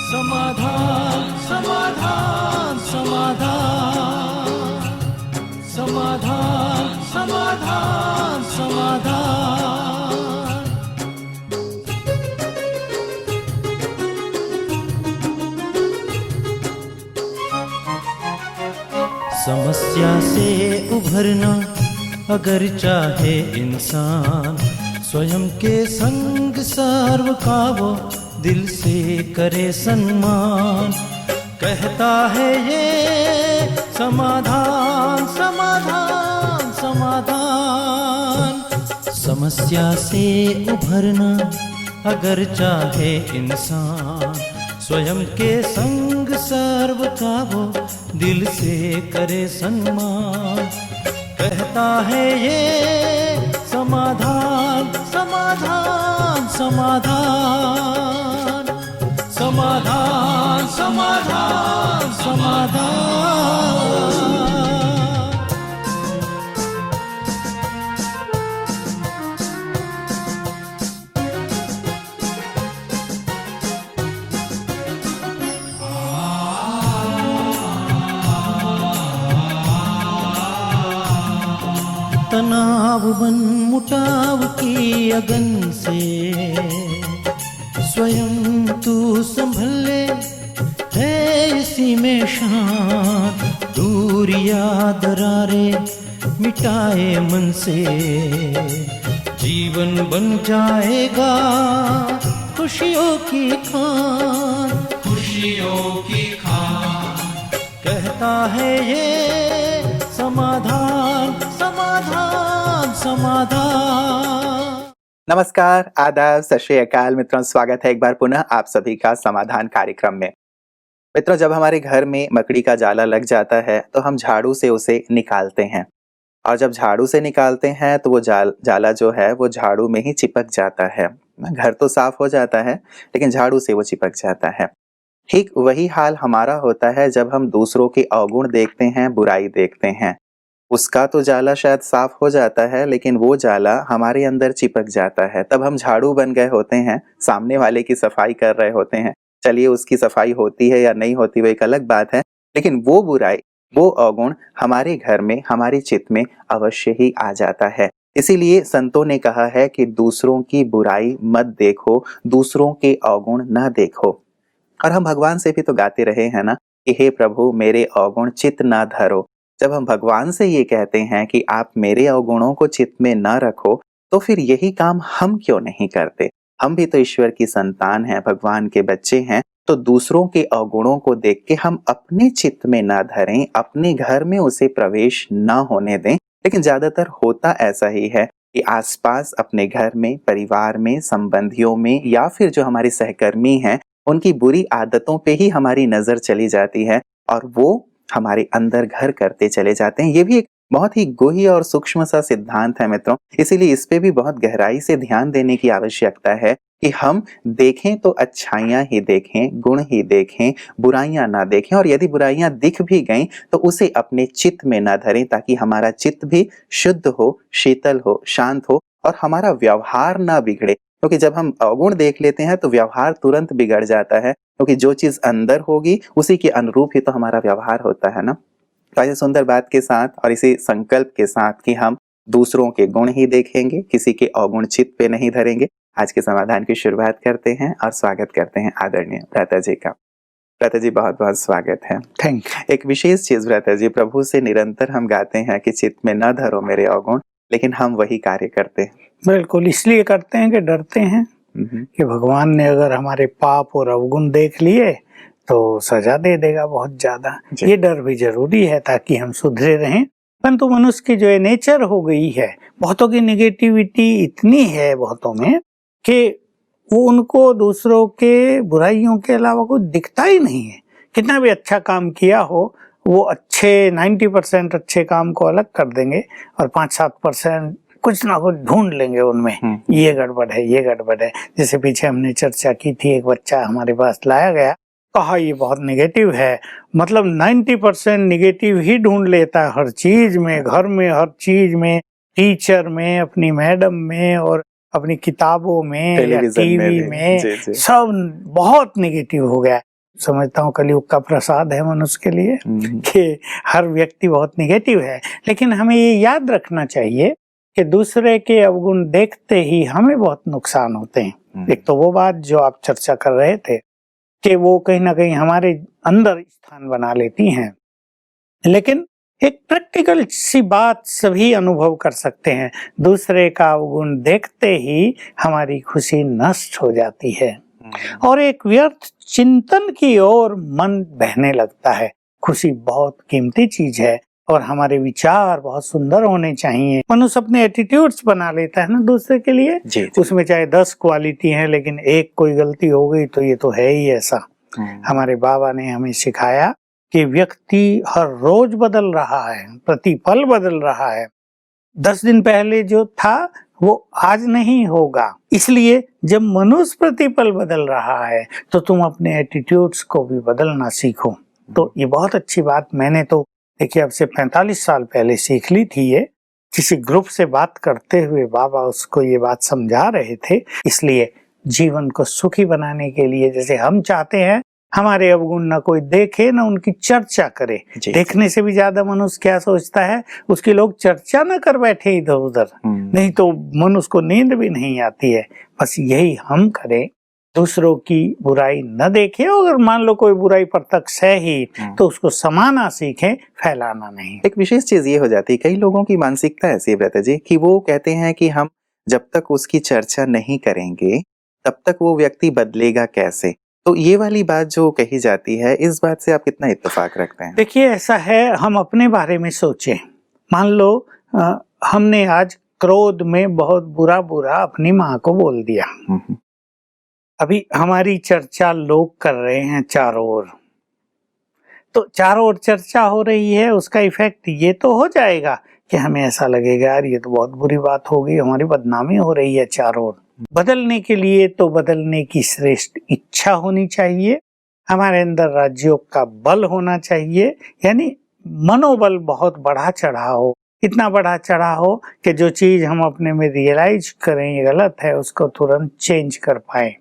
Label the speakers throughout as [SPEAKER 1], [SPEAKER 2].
[SPEAKER 1] समाधान समाधान समाधान समाधान समाधान समाधान। समस्या से उभरना अगर चाहे इंसान, स्वयं के संग सर्व का वो दिल से करे सम्मान। कहता है ये समाधान समाधान समाधान। समस्या से उभरना अगर चाहे इंसान, स्वयं के संग सर्व का वो दिल से करे सम्मान। कहता है ये समाधान समाधान समाधान समाधान समाधान समाधान। तनाव बन मुटाव की अगन से स्वयं तू संभल ले, है इसी में शांत। दूरियां दरारे मिटाए मन से, जीवन बन जाएगा खुशियों की खान खुशियों की खान। कहता है ये समाधान समाधान समाधान।
[SPEAKER 2] नमस्कार, आदाब, सत श्री अकाल मित्रों, स्वागत है एक बार पुनः आप सभी का समाधान कार्यक्रम में। मित्रों, जब हमारे घर में मकड़ी का जाला लग जाता है तो हम झाड़ू से उसे निकालते हैं, और जब झाड़ू से निकालते हैं तो वो जाला जो है वो झाड़ू में ही चिपक जाता है। घर तो साफ हो जाता है लेकिन झाड़ू से वो चिपक जाता है। ठीक वही हाल हमारा होता है जब हम दूसरों के अवगुण देखते हैं, बुराई देखते हैं। उसका तो जाला शायद साफ हो जाता है लेकिन वो जाला हमारे अंदर चिपक जाता है। तब हम झाड़ू बन गए होते हैं, सामने वाले की सफाई कर रहे होते हैं। चलिए उसकी सफाई होती है या नहीं होती वो एक अलग बात है, लेकिन वो बुराई, वो अवगुण हमारे घर में, हमारी चित्त में अवश्य ही आ जाता है। इसीलिए संतों ने कहा है कि दूसरों की बुराई मत देखो, दूसरों के अवगुण न देखो। और हम भगवान से भी तो गाते रहे हैं ना कि हे प्रभु मेरे अवगुण चित्त ना धरो। जब हम भगवान से ये कहते हैं कि आप मेरे अवगुणों को चित्त में न रखो, तो फिर यही काम हम क्यों नहीं करते? हम भी तो ईश्वर की संतान हैं, भगवान के बच्चे हैं। तो दूसरों के अवगुणों को देख के हम अपने चित्त में ना धरें, अपने घर में उसे प्रवेश ना होने दें। लेकिन ज्यादातर होता ऐसा ही है कि आसपास अपने घर में, परिवार में, संबंधियों में, या फिर जो हमारे सहकर्मी हैं उनकी बुरी आदतों पे ही हमारी नजर चली जाती है और वो हमारे अंदर घर करते चले जाते हैं। ये भी एक बहुत ही गुह्य और सूक्ष्म सा सिद्धांत है मित्रों, इसीलिए इस पे भी बहुत गहराई से ध्यान देने की आवश्यकता है कि हम देखें तो अच्छाइयां ही देखें, गुण ही देखें, बुराइयां ना देखें। और यदि बुराइयां दिख भी गईं तो उसे अपने चित्त में ना धरें, ताकि हमारा चित्त भी शुद्ध हो, शीतल हो, शांत हो और हमारा व्यवहार ना बिगड़े। क्योंकि जब हम अवगुण देख लेते हैं तो व्यवहार तुरंत बिगड़ जाता है, क्योंकि जो चीज अंदर होगी उसी के अनुरूप ही तो हमारा व्यवहार होता है ना। तो ऐसी सुंदर बात के साथ और इसी संकल्प के साथ कि हम दूसरों के गुण ही देखेंगे, किसी के अवगुण चित्त पे नहीं धरेंगे, आज के समाधान की शुरुआत करते हैं और स्वागत करते हैं आदरणीय भ्राता जी का। भ्राता जी बहुत बहुत स्वागत है।
[SPEAKER 3] Thank you.
[SPEAKER 2] एक विशेष चीज भ्राता जी, प्रभु से निरंतर हम गाते हैं कि चित्त में न धरो मेरे अवगुण, लेकिन हम वही कार्य करते हैं।
[SPEAKER 3] बिल्कुल, इसलिए करते हैं कि डरते हैं कि भगवान ने अगर हमारे पाप और अवगुण देख लिए तो सजा दे देगा बहुत ज्यादा। ये डर भी जरूरी है ताकि हम सुधरे रहें। परंतु मनुष्य की जो नेचर हो गई है, बहुतों की निगेटिविटी इतनी है बहुतों में कि वो उनको दूसरों के बुराइयों के अलावा कुछ दिखता ही नहीं है। कितना भी अच्छा काम किया हो, वो अच्छे 90% अच्छे काम को अलग कर देंगे और 5-7% कुछ ना कुछ ढूंढ लेंगे उनमें, ये गड़बड़ है, ये गड़बड़ है। जैसे पीछे हमने चर्चा की थी, एक बच्चा हमारे पास लाया गया, कहा ये बहुत नेगेटिव है, मतलब 90% नेगेटिव ही ढूंढ लेता है हर चीज में, घर में, हर चीज में, टीचर में, अपनी मैडम में और अपनी किताबों में या टीवी में, सब बहुत नेगेटिव हो गया। समझता हूँ कलयुग का प्रसाद है मनुष्य के लिए कि हर व्यक्ति बहुत निगेटिव है, लेकिन हमें ये याद रखना चाहिए कि दूसरे के अवगुण देखते ही हमें बहुत नुकसान होते हैं। एक तो वो बात जो आप चर्चा कर रहे थे कि वो कहीं ना कहीं हमारे अंदर स्थान बना लेती हैं, लेकिन एक प्रैक्टिकल सी बात सभी अनुभव कर सकते हैं, दूसरे का अवगुण देखते ही हमारी खुशी नष्ट हो जाती है और एक व्यर्थ चिंतन की ओर मन बहने लगता है। खुशी बहुत कीमती चीज है और हमारे विचार बहुत सुंदर होने चाहिए। मनुष्य अपने एटीट्यूड्स बना लेता है ना दूसरे के लिए
[SPEAKER 2] जी।
[SPEAKER 3] उसमें चाहे 10 क्वालिटी हैं, लेकिन एक कोई गलती हो गई तो ये तो है ही ऐसा। हमारे बाबा ने हमें सिखाया कि व्यक्ति हर रोज बदल रहा है, प्रतिपल बदल रहा है। 10 दिन पहले जो था वो आज नहीं होगा, इसलिए जब मनुष्य प्रतिपल बदल रहा है तो तुम अपने एटीट्यूड्स को भी बदलना सीखो। तो ये बहुत अच्छी बात मैंने तो देखिए अब से 45 साल पहले सीख ली थी। ये किसी ग्रुप से बात करते हुए बाबा उसको ये बात समझा रहे थे। इसलिए जीवन को सुखी बनाने के लिए जैसे हम चाहते हैं हमारे अवगुण न कोई देखे न उनकी चर्चा करे, देखने से भी ज्यादा मनुष्य क्या सोचता है उसकी लोग चर्चा न कर बैठे इधर उधर, नहीं तो मनुष्य को नींद भी नहीं आती है। बस यही हम करें, दूसरों की बुराई न देखें, अगर मान लो कोई बुराई प्रत्यक्ष है ही तो उसको समाना सीखें, फैलाना नहीं।
[SPEAKER 2] एक विशेष चीज ये हो जाती है, कई लोगों की मानसिकता ऐसी है व्रत जी कि वो कहते हैं कि हम जब तक उसकी चर्चा नहीं करेंगे तब तक वो व्यक्ति बदलेगा कैसे। तो ये वाली बात जो कही जाती है, इस बात से आप कितना इत्तेफाक रखते हैं?
[SPEAKER 3] देखिए ऐसा है, हम अपने बारे में सोचें। मान लो हमने आज क्रोध में बहुत बुरा अपनी माँ को बोल दिया, अभी हमारी चर्चा लोग कर रहे हैं चारों ओर, तो चारों ओर चर्चा हो रही है, उसका इफेक्ट ये तो हो जाएगा कि हमें ऐसा लगेगा यार ये तो बहुत बुरी बात हो गई, हमारी बदनामी हो रही है चारों ओर। बदलने के लिए तो बदलने की श्रेष्ठ इच्छा होनी चाहिए, हमारे अंदर राज्यों का बल होना चाहिए, यानी मनोबल बहुत बढ़ा चढ़ा हो, इतना बढ़ा चढ़ा हो कि जो चीज हम अपने में रियलाइज करें ये गलत है उसको तुरंत चेंज कर पाए।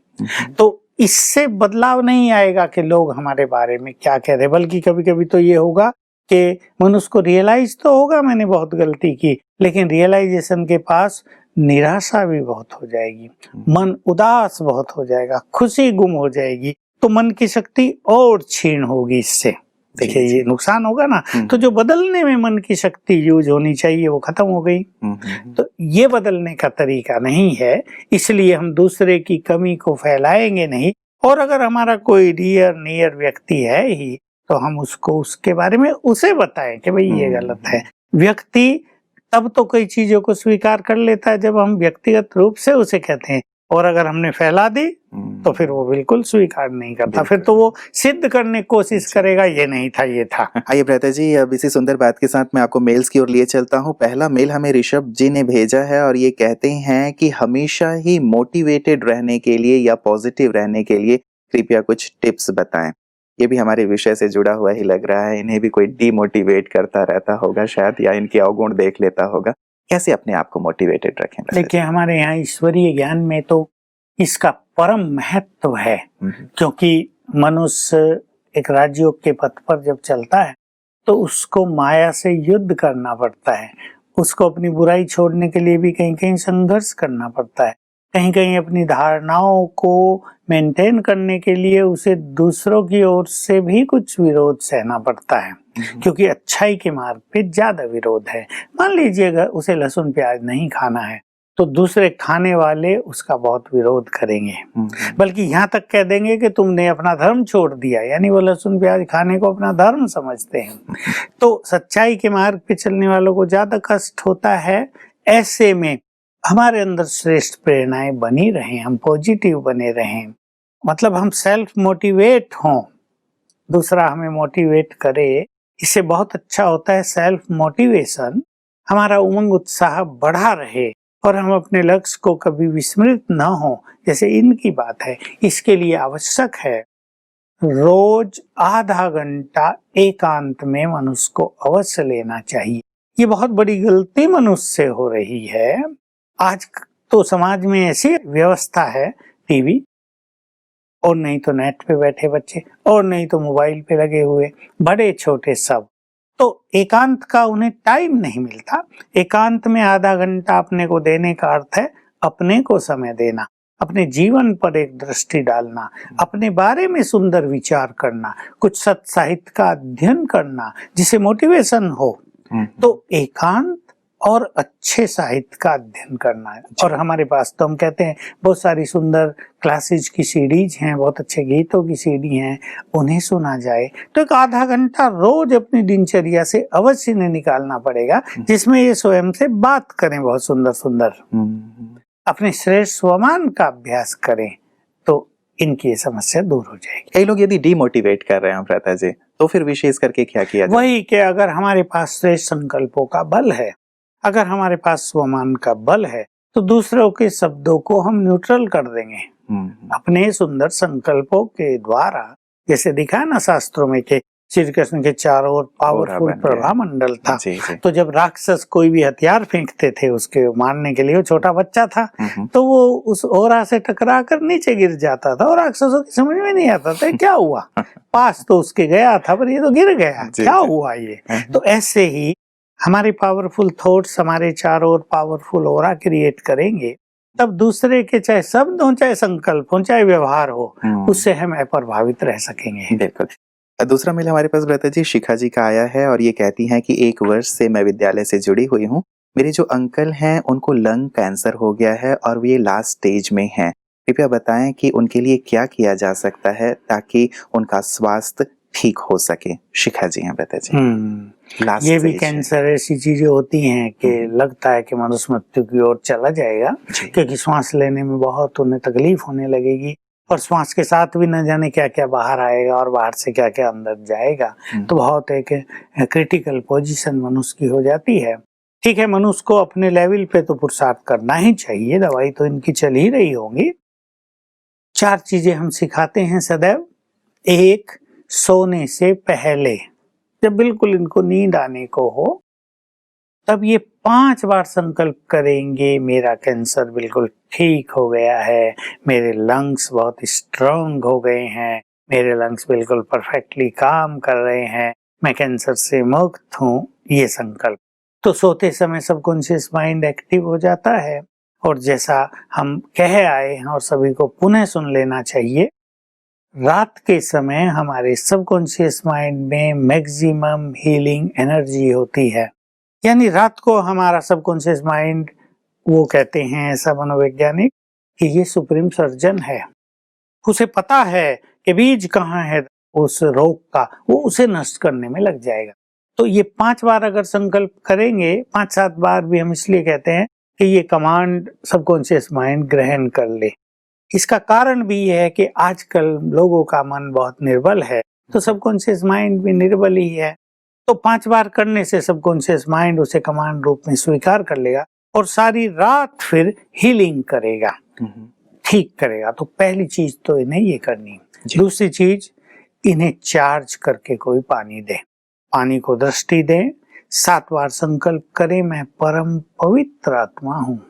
[SPEAKER 3] तो इससे बदलाव नहीं आएगा कि लोग हमारे बारे में क्या कह रहे, बल्कि कभी कभी तो ये होगा कि मनुष्य को रियलाइज तो होगा मैंने बहुत गलती की, लेकिन रियलाइजेशन के पास निराशा भी बहुत हो जाएगी, मन उदास बहुत हो जाएगा, खुशी गुम हो जाएगी, तो मन की शक्ति और क्षीण होगी। इससे देखिए ये नुकसान होगा ना। तो जो बदलने में मन की शक्ति यूज होनी चाहिए वो खत्म हो गई। तो ये बदलने का तरीका नहीं है, इसलिए हम दूसरे की कमी को फैलाएंगे नहीं, और अगर हमारा कोई नियर व्यक्ति है ही तो हम उसको उसके बारे में उसे बताएं कि भाई ये गलत है। व्यक्ति तब तो कई चीजों को स्वीकार कर लेता है जब हम व्यक्तिगत रूप से उसे कहते हैं, और अगर हमने फैला दी तो फिर वो बिल्कुल स्वीकार नहीं करता, फिर तो वो सिद्ध करने की कोशिश करेगा ये नहीं था ये था।
[SPEAKER 2] आइए भ्राता जी, अब इसी सुंदर बात के साथ मैं आपको मेल्स की ओर लिए चलता हूँ। पहला मेल हमें ऋषभ जी ने भेजा है और ये कहते हैं कि हमेशा ही मोटिवेटेड रहने के लिए या पॉजिटिव रहने के लिए कृपया कुछ टिप्स बताएं। ये भी हमारे विषय से जुड़ा हुआ ही लग रहा है, इन्हें भी कोई डीमोटिवेट करता रहता होगा शायद, या इनके अवगुण देख लेता होगा। कैसे अपने आप को मोटिवेटेड रखें?
[SPEAKER 3] देखिए हमारे यहाँ ईश्वरीय ज्ञान में तो इसका परम महत्व है, क्योंकि मनुष्य एक राजयोग के पथ पर जब चलता है तो उसको माया से युद्ध करना पड़ता है, उसको अपनी बुराई छोड़ने के लिए भी कहीं कहीं संघर्ष करना पड़ता है, कहीं कहीं अपनी धारणाओं को मेंटेन करने के लिए उसे दूसरों की ओर से भी कुछ विरोध सहना पड़ता है, क्योंकि अच्छाई के मार्ग पे ज्यादा विरोध है। मान लीजिएगा उसे लहसुन प्याज नहीं खाना है तो दूसरे खाने वाले उसका बहुत विरोध करेंगे, बल्कि यहाँ तक कह देंगे कि तुमने अपना धर्म छोड़ दिया, यानी वो लहसुन प्याज खाने को अपना धर्म समझते हैं। तो सच्चाई के मार्ग पे चलने वालों को ज्यादा कष्ट होता है। ऐसे में हमारे अंदर श्रेष्ठ प्रेरणाएं बनी रहें, हम पॉजिटिव बने रहें, मतलब हम सेल्फ मोटिवेट हों, दूसरा हमें मोटिवेट करे, इससे बहुत अच्छा होता है। सेल्फ मोटिवेशन हमारा उमंग उत्साह बढ़ा रहे और हम अपने लक्ष्य को कभी विस्मृत न हो, जैसे इनकी बात है। इसके लिए आवश्यक है रोज आधा घंटा एकांत में मनुष्य को अवश्य लेना चाहिए। ये बहुत बड़ी गलती मनुष्य से हो रही है। आज तो समाज में ऐसी व्यवस्था है, टीवी और नहीं तो नेट पे बैठे बच्चे, और नहीं तो मोबाइल पे लगे हुए, बड़े छोटे सब। तो एकांत का उन्हें टाइम नहीं मिलता। एकांत में आधा घंटा अपने को देने का अर्थ है अपने को समय देना, अपने जीवन पर एक दृष्टि डालना, अपने बारे में सुंदर विचार करना, कुछ सत्य साहित्य का अध्ययन करना जिसे मोटिवेशन हो। तो एकांत और अच्छे साहित्य का अध्ययन करना है। और हमारे पास तो हम कहते हैं बहुत सारी सुंदर क्लासेज की सीडीज हैं, बहुत अच्छे गीतों की सीडी हैं, उन्हें सुना जाए। तो एक आधा घंटा रोज अपनी दिनचर्या से अवश्य इन्हें निकालना पड़ेगा, जिसमें ये स्वयं से बात करें बहुत सुंदर सुंदर, अपने श्रेष्ठ स्वमान का अभ्यास करें, तो इनकी ये समस्या दूर हो जाएगी।
[SPEAKER 2] कई लोग यदि डिमोटिवेट कर रहे हैं प्रथा जी, तो फिर विशेष करके क्या किया जाए?
[SPEAKER 3] वही कि अगर हमारे पास श्रेष्ठ संकल्पों का बल है, अगर हमारे पास स्वमान का बल है, तो दूसरों के शब्दों को हम न्यूट्रल कर देंगे अपने सुंदर संकल्पों के द्वारा। जैसे दिखा ना शास्त्रों में कि श्री कृष्ण के चारों ओर पावरफुल प्रभा मंडल था। तो जब राक्षस कोई भी हथियार फेंकते थे उसके मारने के लिए, वो छोटा बच्चा था, तो वो उस ओरा से टकरा कर नीचे गिर जाता था और राक्षसों की समझ में नहीं आता था क्या हुआ। पास तो उसके गया था पर ये तो गिर गया, क्या हुआ ये। तो ऐसे ही हमारे पावरफुल थॉट्स हमारे चारों ओर पावरफुल ओरा क्रिएट करेंगे, तब दूसरे के चाहे शब्द हो, चाहे संकल्प हो, चाहे व्यवहार हो, उससे हम अप्रभावित रह सकेंगे।
[SPEAKER 2] बिल्कुल। दूसरा मेल हमारे पास ब्रता जी शिखा जी का आया है और ये कहती हैं कि 1 वर्ष से मैं विद्यालय से जुड़ी हुई हूँ। मेरे जो अंकल हैं उनको लंग कैंसर हो गया है और वे लास्ट स्टेज में हैं। कृपया बताएं कि उनके लिए क्या किया जा सकता है ताकि उनका स्वास्थ्य ठीक हो सके। शिखा जी हैं ब्रता जी।
[SPEAKER 3] ये भी कैंसर ऐसी चीजें होती हैं कि लगता है कि मनुष्य मृत्यु की ओर चला जाएगा, क्योंकि श्वास लेने में बहुत उन्हें तकलीफ होने लगेगी और श्वास के साथ भी न जाने क्या क्या बाहर आएगा और बाहर से क्या क्या अंदर जाएगा। तो बहुत एक क्रिटिकल पोजीशन मनुष्य की हो जाती है। ठीक है, मनुष्य को अपने लेवल पे तो पुरुषार्थ करना ही चाहिए, दवाई तो इनकी चल ही रही होगी। 4 चीजें हम सिखाते हैं सदैव। 1, सोने से पहले जब बिल्कुल इनको नींद आने को हो, तब ये 5 बार संकल्प करेंगे, मेरा कैंसर बिल्कुल ठीक हो गया है, मेरे लंग्स बहुत स्ट्रांग हो गए हैं, मेरे लंग्स बिल्कुल परफेक्टली काम कर रहे हैं, मैं कैंसर से मुक्त हूँ, ये संकल्प। तो सोते समय सबकॉन्शियस माइंड एक्टिव हो जाता है और जैसा हम कह आए हैं और सभी को पुनः सुन लेना चाहिए, रात के समय हमारे सबकॉन्शियस माइंड में मैक्सिमम हीलिंग एनर्जी होती है। यानी रात को हमारा सबकॉन्शियस माइंड, वो कहते हैं ऐसा मनोवैज्ञानिक, कि ये सुप्रीम सर्जन है, उसे पता है कि बीज कहाँ है उस रोग का, वो उसे नष्ट करने में लग जाएगा। तो ये 5 बार अगर संकल्प करेंगे, 5-7 बार भी हम इसलिए कहते हैं कि ये कमांड सबकॉन्शियस माइंड ग्रहण कर ले। इसका कारण भी यह है कि आजकल लोगों का मन बहुत निर्बल है, तो सबकॉन्शियस माइंड भी निर्बल ही है। तो 5 बार करने से सबकॉन्शियस माइंड उसे कमांड रूप में स्वीकार कर लेगा और सारी रात फिर हीलिंग करेगा, ठीक करेगा। तो पहली चीज तो इन्हें ये करनी। दूसरी चीज, इन्हें चार्ज करके कोई पानी दे, पानी को दृष्टि दें, 7 बार संकल्प करें, मैं परम पवित्र आत्मा हूँ।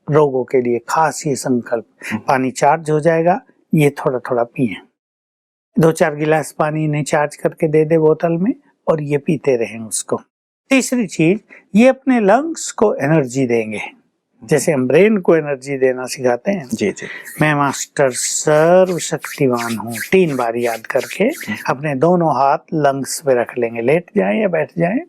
[SPEAKER 3] रोगों के लिए खास ये संकल्प, पानी चार्ज हो जाएगा, ये थोड़ा थोड़ा पिए। 2-4 गिलास पानी इन्हें चार्ज करके दे दे बोतल में और ये पीते रहें उसको। तीसरी चीज, ये अपने लंग्स को एनर्जी देंगे, जैसे हम ब्रेन को एनर्जी देना सिखाते हैं।
[SPEAKER 2] जी।
[SPEAKER 3] मैं मास्टर सर्वशक्तिवान हूँ, 3 बार याद करके अपने दोनों हाथ लंग्स पे रख लेंगे, लेट जाएं या बैठ जाएं,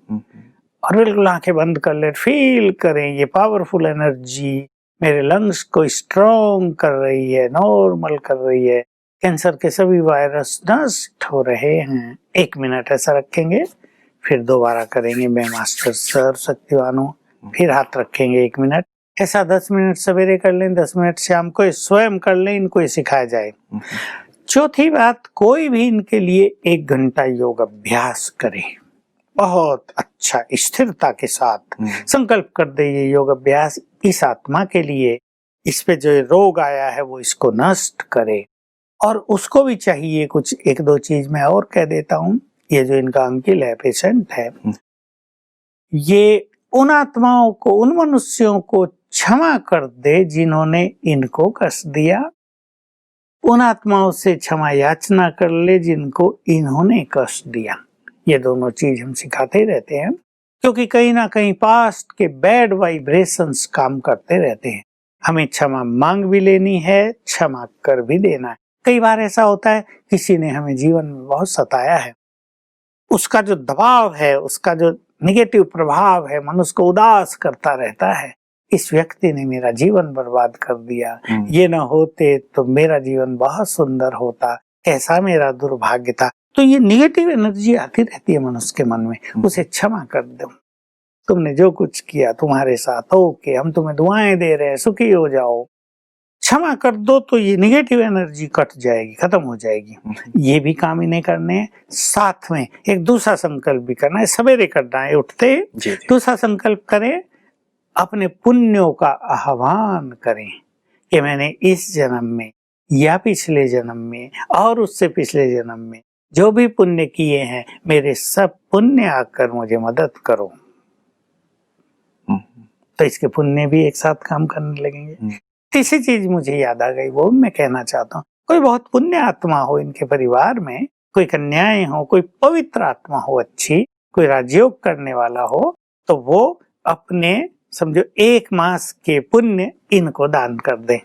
[SPEAKER 3] और बिल्कुल आंखें बंद कर ले, फील करें ये पावरफुल एनर्जी मेरे लंग्स को स्ट्रॉन्ग कर रही है, नॉर्मल कर रही है, कैंसर के सभी वायरस नष्ट हो रहे हैं। 1 मिनट ऐसा रखेंगे, फिर दोबारा करेंगे, मैं मास्टर सर्वशक्तिवान हूँ, फिर हाथ रखेंगे 1 मिनट। ऐसा 10 मिनट सवेरे कर लें, 10 मिनट शाम को, स्वयं कर लें, इनको ये सिखाया जाए। चौथी बात, कोई भी इनके लिए 1 घंटा योग अभ्यास करे, बहुत अच्छा स्थिरता के साथ संकल्प कर दे ये योग अभ्यास इस आत्मा के लिए, इस पे जो रोग आया है वो इसको नष्ट करे। और उसको भी चाहिए कुछ 1-2 चीज मैं और कह देता हूँ। ये जो इनका अंकिल है, पेशेंट है, ये उन आत्माओं को, उन मनुष्यों को क्षमा कर दे जिन्होंने इनको कष्ट दिया, उन आत्माओं से क्षमा याचना कर ले जिनको इन्होंने कष्ट दिया। ये दोनों चीज हम सिखाते रहते हैं, क्योंकि कहीं ना कहीं पास्ट के बैड वाइब्रेशंस काम करते रहते हैं। हमें क्षमा मांग भी लेनी है, क्षमा कर भी देना है। कई बार ऐसा होता है किसी ने हमें जीवन में बहुत सताया है, उसका जो दबाव है, उसका जो निगेटिव प्रभाव है, मनुष्य को उदास करता रहता है। इस व्यक्ति ने मेरा जीवन बर्बाद कर दिया, ये न होते तो मेरा जीवन बहुत सुंदर होता, कैसा मेरा दुर्भाग्य था। तो ये निगेटिव एनर्जी आती रहती है मनुष्य के मन में। उसे क्षमा कर दो, तुमने जो कुछ किया तुम्हारे साथ ओके, हम तुम्हें दुआएं दे रहे हैं, सुखी हो जाओ, क्षमा कर दो, तो ये निगेटिव एनर्जी कट जाएगी, खत्म हो जाएगी। ये भी काम इन्हें करने हैं। साथ में एक दूसरा संकल्प भी करना है, सवेरे करना है उठते दूसरा संकल्प करें, अपने पुण्यों का आह्वान करें कि मैंने इस जन्म में या पिछले जन्म में और उससे पिछले जन्म में जो भी पुण्य किए हैं, मेरे सब पुण्य आकर मुझे मदद करो। तो इसके पुण्य भी एक साथ काम करने लगेंगे। तीसरी चीज मुझे याद आ गई, वो मैं कहना चाहता हूँ, कोई बहुत पुण्य आत्मा हो इनके परिवार में, कोई कन्याएं हो, कोई पवित्र आत्मा हो अच्छी, कोई राजयोग करने वाला हो, तो वो अपने समझो 1 मास के पुण्य इनको दान कर दे।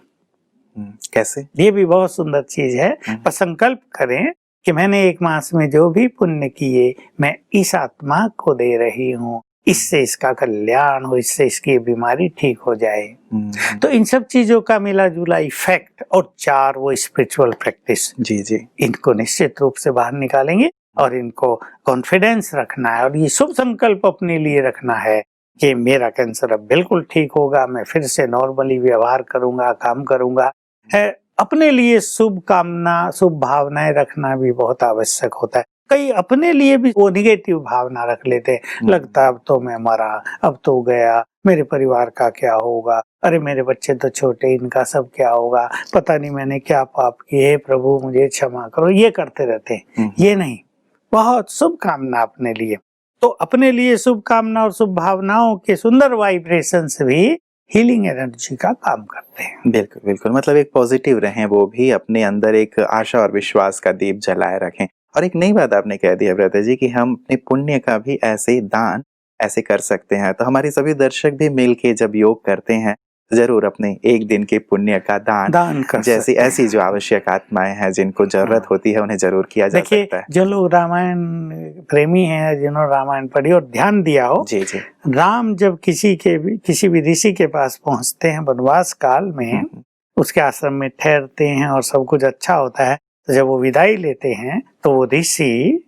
[SPEAKER 2] कैसे?
[SPEAKER 3] ये भी बहुत सुंदर चीज है। पर संकल्प करें कि मैंने 1 मास में जो भी पुण्य किए मैं इस आत्मा को दे रही हूँ, इससे इसका कल्याण हो, इससे इसकी बीमारी ठीक हो जाए। तो इन सब चीजों का मिला जुला इफेक्ट, और 4 वो स्पिरिचुअल प्रैक्टिस, जी इनको निश्चित रूप से बाहर निकालेंगे। और इनको कॉन्फिडेंस रखना है और ये शुभ संकल्प अपने लिए रखना है कि मेरा कैंसर अब बिल्कुल ठीक होगा, मैं फिर से नॉर्मली व्यवहार करूंगा, काम करूंगा। है अपने लिए शुभ कामना, शुभ भावनाएं रखना भी बहुत आवश्यक होता है। कई अपने लिए भी वो निगेटिव भावना रख लेते हैं, लगता अब तो मैं मरा, अब तो गया, मेरे परिवार का क्या होगा, अरे मेरे बच्चे तो छोटे, इनका सब क्या होगा, पता नहीं मैंने क्या पाप किए, प्रभु मुझे क्षमा करो, ये करते रहते हैं। ये नहीं, बहुत शुभ कामना अपने लिए। तो अपने लिए शुभ कामना और शुभ भावनाओं के सुंदर वाइब्रेशंस भी हीलिंग एनर्जी का काम करते हैं।
[SPEAKER 2] बिल्कुल बिल्कुल, मतलब एक पॉजिटिव रहें, वो भी अपने अंदर एक आशा और विश्वास का दीप जलाए रखें। और एक नई बात आपने कह दी है ब्रदर जी कि हम अपने पुण्य का भी ऐसे दान ऐसे कर सकते हैं। तो हमारे सभी दर्शक भी मिलके जब योग करते हैं जरूर अपने 1 दिन के पुण्य का दान कर जैसी ऐसी जो आवश्यक आत्माएं हैं जिनको जरूरत होती है उन्हें जरूर किया जा सकता है।
[SPEAKER 3] जो लोग रामायण प्रेमी हैं, जिन्होंने रामायण पढ़ी और ध्यान दिया हो, जी राम जब किसी भी ऋषि के पास पहुंचते हैं वनवास काल में, उसके आश्रम में ठहरते हैं और सब कुछ अच्छा होता है, तो जब वो विदाई लेते हैं तो वो ऋषि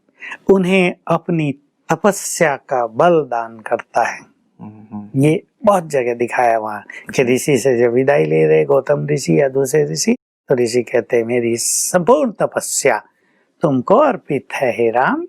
[SPEAKER 3] उन्हें अपनी तपस्या का बल दान करता है। ये बहुत जगह दिखाया वहाँ कि ऋषि से जब विदाई ले रहे गौतम ऋषि या दूसरे ऋषि, तो ऋषि कहते हैं मेरी संपूर्ण तपस्या तुमको अर्पित है हे राम।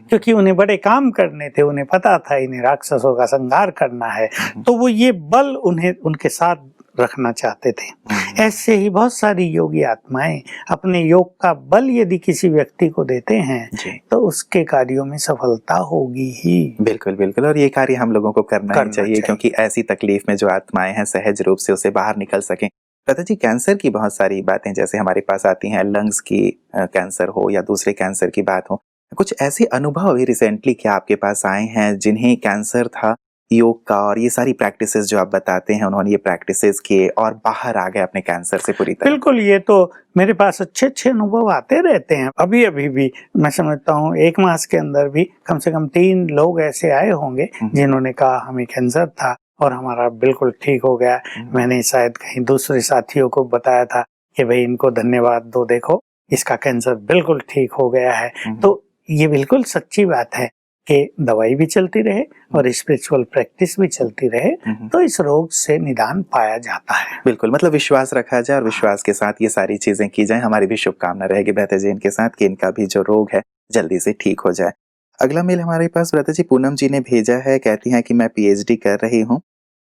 [SPEAKER 3] क्योंकि उन्हें बड़े काम करने थे, उन्हें पता था इन्हें राक्षसों का संहार करना है, तो वो ये बल उन्हें उनके साथ रखना चाहते थे। ऐसे ही बहुत सारी योगी आत्माएं अपने योग का बल यदि किसी व्यक्ति को देते हैं तो उसके कार्यों में सफलता होगी ही।
[SPEAKER 2] बिल्कुल बिल्कुल, और ये कार्य हम लोगों को करना ही चाहिए, क्योंकि ऐसी तकलीफ में जो आत्माएं हैं सहज रूप से उसे बाहर निकल सकें। लता जी, कैंसर की बहुत सारी बातें जैसे हमारे पास आती हैं, लंग्स की कैंसर हो या दूसरे कैंसर की बात हो, कुछ ऐसे अनुभव अभी रिसेंटली क्या आपके पास आए हैं जिन्हें कैंसर था, योग का और ये सारी प्रैक्टिसेस जो आप बताते हैं उन्होंने ये प्रैक्टिसेस किए और बाहर आ गए अपने कैंसर से पूरी तरह?
[SPEAKER 3] बिल्कुल, ये तो मेरे पास अच्छे अनुभव आते रहते हैं। अभी भी मैं समझता हूँ 1 मास के अंदर भी कम से कम 3 लोग ऐसे आए होंगे जिन्होंने कहा हमें कैंसर था और हमारा बिल्कुल ठीक हो गया। मैंने शायद कहीं दूसरे साथियों को बताया था कि भाई इनको धन्यवाद दो, देखो इसका कैंसर बिल्कुल ठीक हो गया है। तो ये बिल्कुल सच्ची बात है कि दवाई भी चलती रहे और स्पिरिचुअल प्रैक्टिस भी चलती रहे तो इस रोग से निदान पाया जाता है।
[SPEAKER 2] बिल्कुल, मतलब विश्वास रखा जाए और विश्वास के साथ ये सारी चीजें की जाए। हमारी भी शुभकामना रहेगी ब्रता जी इनके साथ कि इनका भी जो रोग है जल्दी से ठीक हो जाए। अगला मेल हमारे पास ब्रता जी पूनम जी ने भेजा है, कहती हैं कि मैं PhD कर रही हूँ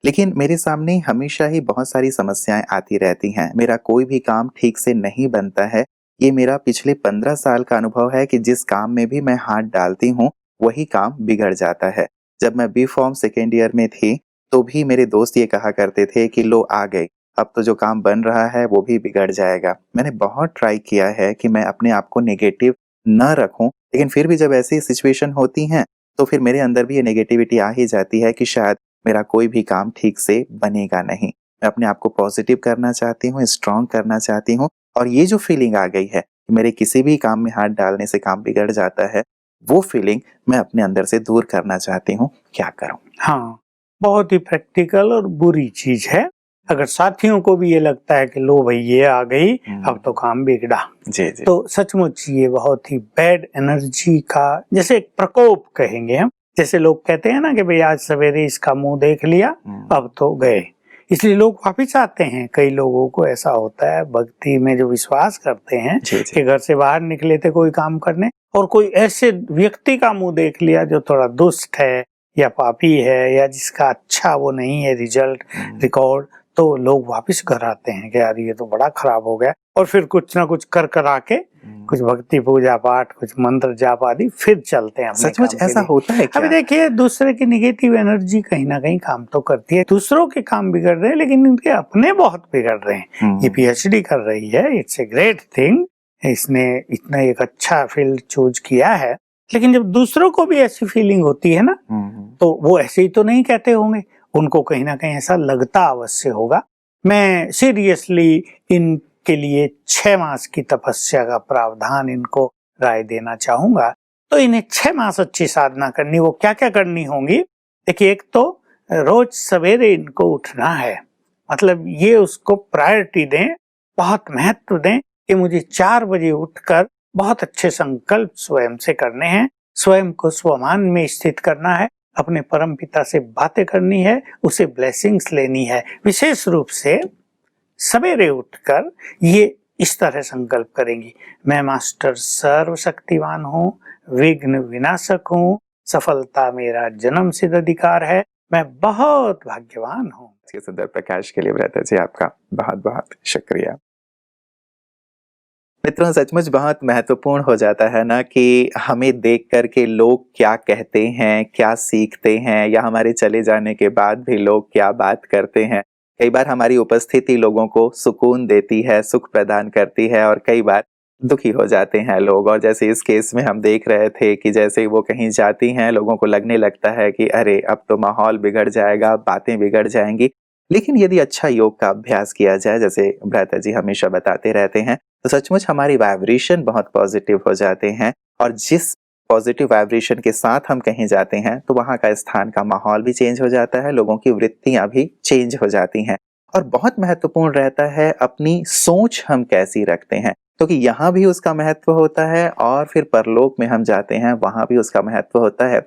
[SPEAKER 2] लेकिन मेरे सामने हमेशा ही बहुत सारी समस्याएं आती रहती हैं। मेरा कोई भी काम ठीक से नहीं बनता है। ये मेरा पिछले 15 साल का अनुभव है कि जिस काम में भी मैं हाथ डालती हूँ वही काम बिगड़ जाता है। जब मैं B.Pharm सेकेंड ईयर में थी तो भी मेरे दोस्त ये कहा करते थे कि लो आ गए, अब तो जो काम बन रहा है वो भी बिगड़ जाएगा। मैंने बहुत ट्राई किया है कि मैं अपने आप को नेगेटिव न रखूं, लेकिन फिर भी जब ऐसी सिचुएशन होती हैं तो फिर मेरे अंदर भी ये नेगेटिविटी आ ही जाती है कि शायद मेरा कोई भी काम ठीक से बनेगा नहीं। मैं अपने आप को पॉजिटिव करना चाहती हूँ, स्ट्रांग करना चाहती हूँ, और ये जो फीलिंग आ गई है कि मेरे किसी भी काम में हाथ डालने से काम बिगड़ जाता है, वो फीलिंग मैं अपने अंदर से दूर करना चाहती हूँ। क्या करूँ?
[SPEAKER 3] हाँ, बहुत ही प्रैक्टिकल और बुरी चीज है। अगर साथियों को भी ये लगता है कि लो भाई ये आ गई, अब तो काम बिगड़ा,
[SPEAKER 2] जी जी।
[SPEAKER 3] तो सचमुच ये बहुत ही बैड एनर्जी का जैसे एक प्रकोप कहेंगे हम। जैसे लोग कहते हैं ना कि भाई आज सवेरे इसका मुंह देख लिया, अब तो गए, इसलिए लोग वापिस आते हैं। कई लोगों को ऐसा होता है, भक्ति में जो विश्वास करते हैं कि घर से बाहर निकले थे कोई काम करने और कोई ऐसे व्यक्ति का मुंह देख लिया जो थोड़ा दुष्ट है या पापी है या जिसका अच्छा वो नहीं है रिजल्ट रिकॉर्ड, तो लोग वापस घर आते हैं कि यार ये तो बड़ा खराब हो गया, और फिर कुछ ना कुछ कर कर आके कुछ भक्ति पूजा पाठ, कुछ मंत्र जाप आदि फिर चलते हैं।
[SPEAKER 2] सचमुच ऐसा होता है क्या?
[SPEAKER 3] अभी देखिए, दूसरे की निगेटिव एनर्जी कहीं ना कहीं काम तो करती है। दूसरों के काम बिगड़ रहे हैं लेकिन इनके अपने बहुत बिगड़ रहे हैं। ये पीएचडी कर रही है, इट्स ए ग्रेट थिंग, इसने इतना एक अच्छा फील्ड चूज किया है, लेकिन जब दूसरों को भी ऐसी फीलिंग होती है ना, तो वो ऐसे ही तो नहीं कहते होंगे, उनको कहीं ना कहीं ऐसा लगता अवश्य होगा। मैं सीरियसली इनके लिए 6 मास की तपस्या का प्रावधान इनको राय देना चाहूंगा। तो इन्हें 6 मास अच्छी साधना करनी, वो क्या क्या करनी होंगी? देखिए, एक तो रोज सवेरे इनको उठना है, मतलब ये उसको प्रायोरिटी दें, बहुत महत्व दें कि मुझे 4 बजे उठकर बहुत अच्छे संकल्प स्वयं से करने हैं, स्वयं को स्वमान में स्थित करना है, अपने परम पिता से बातें करनी है, उसे ब्लेसिंग्स लेनी है। विशेष रूप से सवेरे उठकर ये इस तरह संकल्प करेंगी, मैं मास्टर सर्वशक्तिवान हूँ, विघ्न विनाशक हूँ, सफलता मेरा जन्म सिद्ध अधिकार है, मैं बहुत भाग्यवान हूँ।
[SPEAKER 2] इसके सुंदर प्रकाश के लिए भ्राता जी आपका बहुत बहुत शुक्रिया। मित्रों, सचमुच बहुत महत्वपूर्ण हो जाता है ना कि हमें देख कर के लोग क्या कहते हैं, क्या सीखते हैं, या हमारे चले जाने के बाद भी लोग क्या बात करते हैं। कई बार हमारी उपस्थिति लोगों को सुकून देती है, सुख प्रदान करती है, और कई बार दुखी हो जाते हैं लोग। और जैसे इस केस में हम देख रहे थे कि जैसे वो कहीं जाती हैं, लोगों को लगने लगता है कि अरे अब तो माहौल बिगड़ जाएगा, बातें बिगड़ जाएंगी। लेकिन यदि अच्छा योग का अभ्यास किया जाए, जैसे भ्राता जी हमेशा बताते रहते हैं, तो सचमुच हमारी वाइब्रेशन बहुत पॉजिटिव हो जाते हैं, और जिस पॉजिटिव वाइब्रेशन के साथ हम कहीं जाते हैं तो वहाँ का स्थान का माहौल भी चेंज हो जाता है, लोगों की वृत्तियां भी चेंज हो जाती हैं। और बहुत महत्वपूर्ण रहता है अपनी सोच हम कैसी रखते हैं, क्योंकि यहाँ भी उसका महत्व होता है और फिर परलोक में हम जाते हैं वहाँ भी उसका महत्व होता है।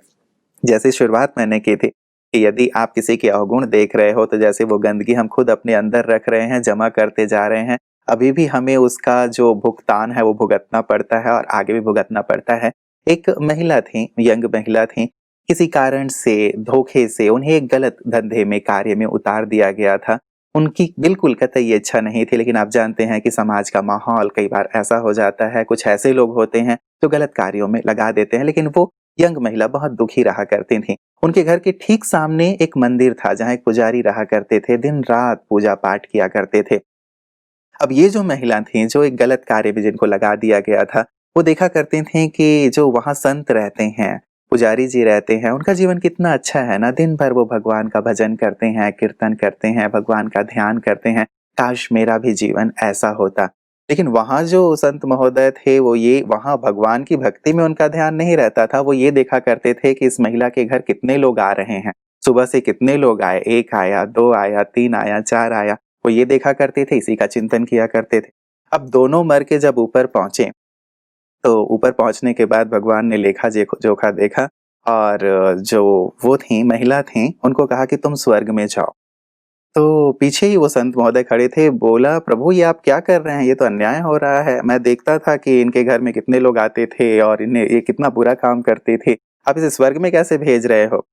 [SPEAKER 2] जैसे शुरुआत मैंने की थी कि यदि आप किसी के अवगुण देख रहे हो, तो जैसे वो गंदगी हम खुद अपने अंदर रख रहे हैं, जमा करते जा रहे हैं, अभी भी हमें उसका जो भुगतान है वो भुगतना पड़ता है, और आगे भी भुगतना पड़ता है। एक महिला थी, यंग महिला थी, किसी कारण से, धोखे से उन्हें एक गलत धंधे में, कार्य में उतार दिया गया था। उनकी बिल्कुल कतई इच्छा नहीं थी, लेकिन आप जानते हैं कि समाज का माहौल कई बार ऐसा हो जाता है, कुछ ऐसे लोग होते हैं जो गलत कार्यों में लगा देते हैं। लेकिन वो यंग महिला बहुत दुखी रहा करती थी। उनके घर के ठीक सामने एक मंदिर था जहाँ एक पुजारी रहा करते थे, दिन रात पूजा पाठ किया करते थे। अब ये जो महिला थी, जो एक गलत कार्य में जिनको लगा दिया गया था, वो देखा करते थे कि जो वहाँ संत रहते हैं, पुजारी जी रहते हैं, उनका जीवन कितना अच्छा है ना, दिन भर वो भगवान का भजन करते हैं, कीर्तन करते हैं, भगवान का ध्यान करते हैं। काश मेरा भी जीवन ऐसा होता। लेकिन वहाँ जो संत महोदय थे, वो ये वहाँ भगवान की भक्ति में उनका ध्यान नहीं रहता था। वो ये देखा करते थे कि इस महिला के घर कितने लोग आ रहे हैं, सुबह से कितने लोग आए, 1 आया, 2 आया, 3 आया, 4 आया, वो ये देखा करते थे, इसी का चिंतन किया करते थे। अब दोनों मर के जब ऊपर पहुंचे, तो ऊपर पहुंचने के बाद भगवान ने लेखा जोखा देखा, और जो वो थी, महिला थी, उनको कहा कि तुम स्वर्ग में जाओ। तो पीछे ही वो संत महोदय खड़े थे, बोला प्रभु ये आप क्या कर रहे हैं, ये तो अन्याय हो रहा है। मैं देखता था कि इनके घर में कितने लोग आते थे और इन्हें ये कितना बुरा काम करते थे, आप इसे स्वर्ग में कैसे भेज रहे हो?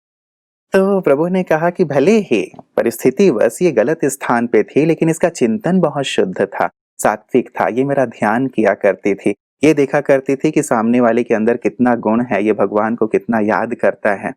[SPEAKER 2] तो प्रभु ने कहा कि भले ही परिस्थिति बस ये गलत स्थान पे थी, लेकिन इसका चिंतन बहुत शुद्ध था, सात्विक था। ये मेरा ध्यान किया करती थी, ये देखा करती थी कि सामने वाले के अंदर कितना गुण है, ये भगवान को कितना याद करता है।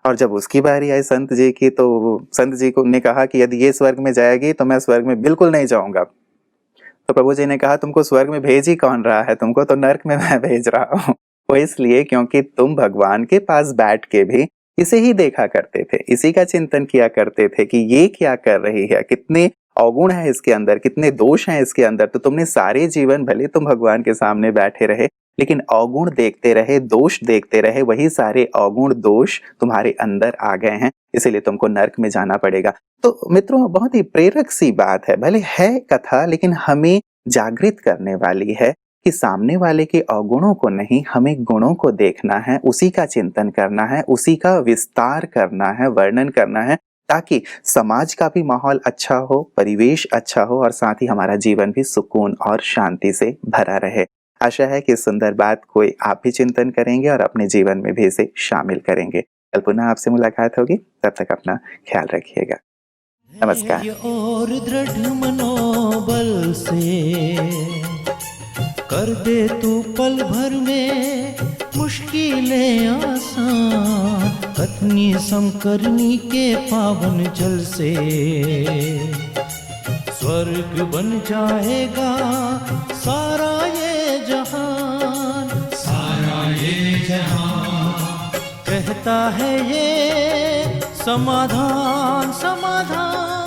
[SPEAKER 2] और जब उसकी बारी आई संत जी की, तो संत जी को ने कहा कि यदि ये स्वर्ग में जाएगी तो मैं स्वर्ग में बिल्कुल नहीं जाऊंगा। तो प्रभु जी ने कहा तुमको स्वर्ग में भेज ही कौन रहा है, तुमको तो नर्क में मैं भेज रहा हूँ। वो इसलिए क्योंकि तुम भगवान के पास बैठ के भी इसे ही देखा करते थे, इसी का चिंतन किया करते थे कि ये क्या कर रही है, कितने अवगुण है इसके अंदर, कितने दोष हैं इसके अंदर। तो तुमने सारे जीवन, भले तुम भगवान के सामने बैठे रहे, लेकिन अवगुण देखते रहे, दोष देखते रहे, वही सारे अवगुण दोष तुम्हारे अंदर आ गए हैं, इसीलिए तुमको नर्क में जाना पड़ेगा। तो मित्रों, बहुत ही प्रेरक सी बात है, भले है कथा लेकिन हमें जागृत करने वाली है कि सामने वाले के अवगुणों को नहीं, हमें गुणों को देखना है, उसी का चिंतन करना है, उसी का विस्तार करना है, वर्णन करना है, ताकि समाज का भी माहौल अच्छा हो, परिवेश अच्छा हो और साथ ही हमारा जीवन भी सुकून और शांति से भरा रहे। आशा है कि इस सुंदर बात को आप भी चिंतन करेंगे और अपने जीवन में भी इसे शामिल करेंगे। कल पुनः आपसे मुलाकात होगी, तब तक अपना ख्याल रखिएगा। नमस्कार।
[SPEAKER 1] और दृढ़ मनोबल से कर दे तू पल भर में मुश्किलें आसान, कतनी समकरनी के पावन जल से स्वर्ग बन जाएगा सारा ये जहान, सारा ये जहान। कहता है ये समाधान समाधान।